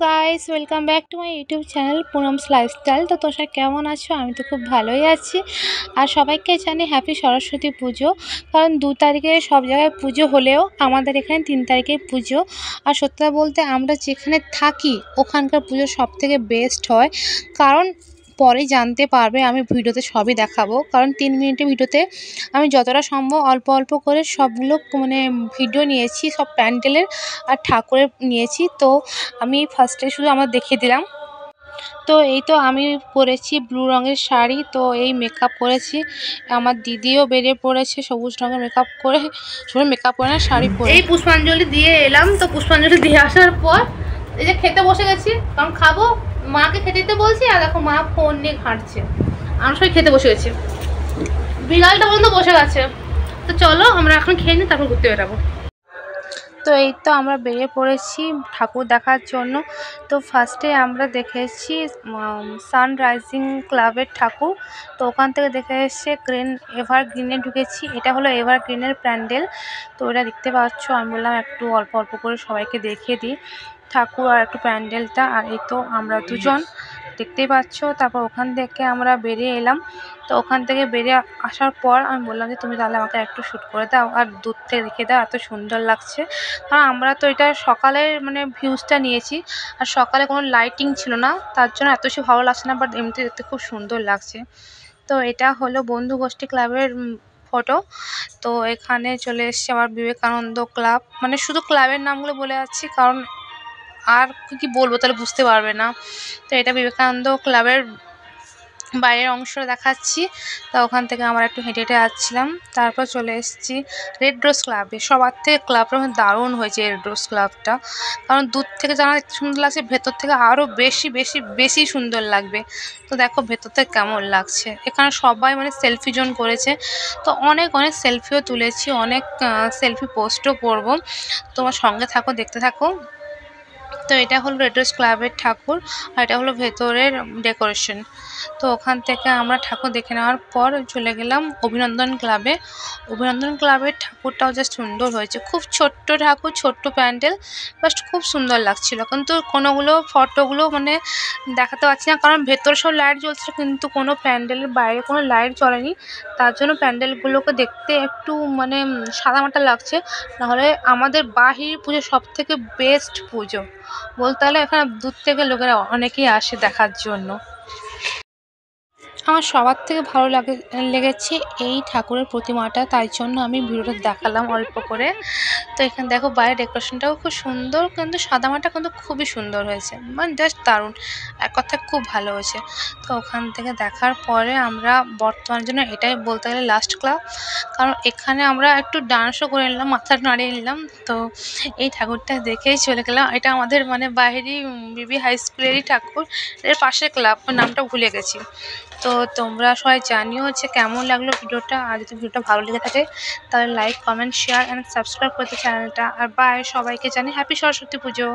Guys, welcome back to my YouTube channel Poonam's lifestyle. তো তোমরা কেমন আছো? আমি তো খুব ভালোই আছি। আর সবাইকে জানি হ্যাপি সরস্বতী পুজো। কারণ 2 তারিখে সব জায়গায় পুজো হলেও আমাদের এখানে 3 তারিখে পুজো। আর সত্যি বলতে আমরা যেখানে থাকি ওখানকার পুজো সবথেকে বেস্ট হয়। কারণ পরেই জানতে পারবে, আমি ভিডিওতে সবই দেখাবো। কারণ 3 মিনিটের ভিডিওতে আমি যতটা সম্ভব অল্প অল্প করে সবগুলো ভিডিও নিয়েছি, সব প্যান্ডেলের আর ঠাকুরের নিয়েছি। তো আমি ফার্স্টে শুধু আমার দেখিয়ে দিলাম। তো এই তো আমি পরেছি ব্লু রঙের শাড়ি। তো এই মেকআপ করেছি, আমার দিদিও বেরিয়ে পড়েছে সবুজ রঙের মেকআপ করে, মেকআপ করে না শাড়ি পরে। এই পুষ্পাঞ্জলি দিয়ে এলাম। তো পুষ্পাঞ্জলি দিয়ে আসার পর এই যে খেতে বসে গেছি, কারণ খাবো। মাকে খেতে দিতে বলছি, আর দেখো মা ফোন নিয়ে ঘাঁটছে। আমরা সবাই খেতে বসে গেছি, বিড়ালটা পর্যন্ত বসে গেছে। তো চলো আমরা এখন খেয়ে নিই, তারপর ঘুরতে বেরাবো। তো এই তো আমরা বেরিয়ে পড়েছি ঠাকুর দেখার জন্য। তো ফার্স্টে আমরা দেখেছি সানরাইজিং ক্লাবের ঠাকুর। তো ওখান থেকে দেখে এসে এভারগ্রিনে ঢুকেছি। এটা হলো এভারগ্রিনের প্যান্ডেল। তো এটা দেখতে পাচ্ছ, আমি বললাম একটু অল্প অল্প করে সবাইকে দেখিয়ে দিই ঠাকুর আর একটু প্যান্ডেলটা। আর এই তো আমরা দুজন দেখতেই পাচ্ছ। তারপর ওখান থেকে আমরা বেরিয়ে এলাম। তো ওখান থেকে বেরিয়ে আসার পর আমি বললাম যে তুমি তাহলে আমাকে একটু শ্যুট করে দাও আর দূর থেকে দেখে দাও, এত সুন্দর লাগছে। কারণ আমরা তো এটা সকালের ভিউজটা নিয়েছি, আর সকালে কোনো লাইটিং ছিল না, তার জন্য এত বেশি ভালো লাগছে না, বাট এমনিতে দেখতে খুব সুন্দর লাগছে। তো এটা হলো বন্ধু গোষ্ঠী ক্লাবের ফটো। তো এখানে চলে এসছে আমার বিবেকানন্দ ক্লাব। শুধু ক্লাবের নামগুলো বলে যাচ্ছি, কারণ আর কি বলবো তাহলে বুঝতে পারবে না। তো এটা বিবেকানন্দ ক্লাবের বাইরের অংশটা দেখাচ্ছি। তা ওখান থেকে আমরা একটু হেঁটে হেঁটে আসছিলাম। তারপর চলে এসেছি রেড রোজ ক্লাবে। সবার থেকে ক্লাবটা দারুণ হয়েছে রেড রোজ ক্লাবটা। কারণ দূর থেকে জানা দেখতে সুন্দর লাগছে, ভেতর থেকে আরও বেশি বেশি বেশি সুন্দর লাগবে। তো দেখো ভেতর থেকে কেমন লাগছে। এখানে সবাই সেলফি জোন করেছে। তো অনেক অনেক সেলফিও তুলেছি, অনেক সেলফি পোস্টও করবো। তোমার সঙ্গে থাকো, দেখতে থাকো। তো এটা হলো রেড রোজ ক্লাবের ঠাকুর, আর এটা হলো ভেতরের ডেকোরেশন। তো ওখান থেকে আমরা ঠাকুর দেখে নেওয়ার পর চলে গেলাম অভিনন্দন ক্লাবে। অভিনন্দন ক্লাবের ঠাকুরটাও জাস্ট সুন্দর হয়েছে, খুব ছোট্ট ঠাকুর, ছোট্ট প্যান্ডেল, জাস্ট খুব সুন্দর লাগছিল। কিন্তু কোনোগুলো ফটোগুলো দেখাতে পারছি না, কারণ ভেতরে সব লাইট জ্বলছিল, কিন্তু কোনো প্যান্ডেলের বাইরে কোনো লাইট জ্বলেনি। তার জন্য প্যান্ডেলগুলোকে দেখতে একটু সাদামাটা লাগছে। নাহলে আমাদের বাহির পুজো সব থেকে বেস্ট পুজো বলতে হলে এখানে দূর থেকে লোকেরা অনেকেই আসে দেখার জন্য। আমার সবার থেকে ভালো লেগেছে এই ঠাকুরের প্রতিমাটা, তাই জন্য আমি ভিডিওটা দেখালাম অল্প করে। তো এখানে দেখো বাইরের ডেকোরেশনটাও খুব সুন্দর, কিন্তু সাদামাটা কিন্তু খুবই সুন্দর হয়েছে, জাস্ট দারুণ, এক কথায় খুব ভালো হয়েছে। তো ওখান থেকে দেখার পরে আমরা বর্তমানের জন্য এটাই বলতে গেলে লাস্ট ক্লাব, কারণ এখানে আমরা একটু ডান্সও করে নিলাম, মাথা নাড়িয়ে নিলাম। তো এই ঠাকুরটা দেখেই চলে গেলাম। এটা আমাদের বাইরেই বিবি হাই স্কুলেরই ঠাকুর, এর পাশে ক্লাব, নামটা ভুলে গেছি। তো তোমরা সবাই জানিও যে কেমন লাগলো ভিডিওটা। আর যদি ভিডিওটা ভালো লেগে থাকে তাহলে like, comment, share and subscribe করতে চ্যানেলটা। আর বাই, সবাইকে জানি হ্যাপি সরস্বতী পুজো।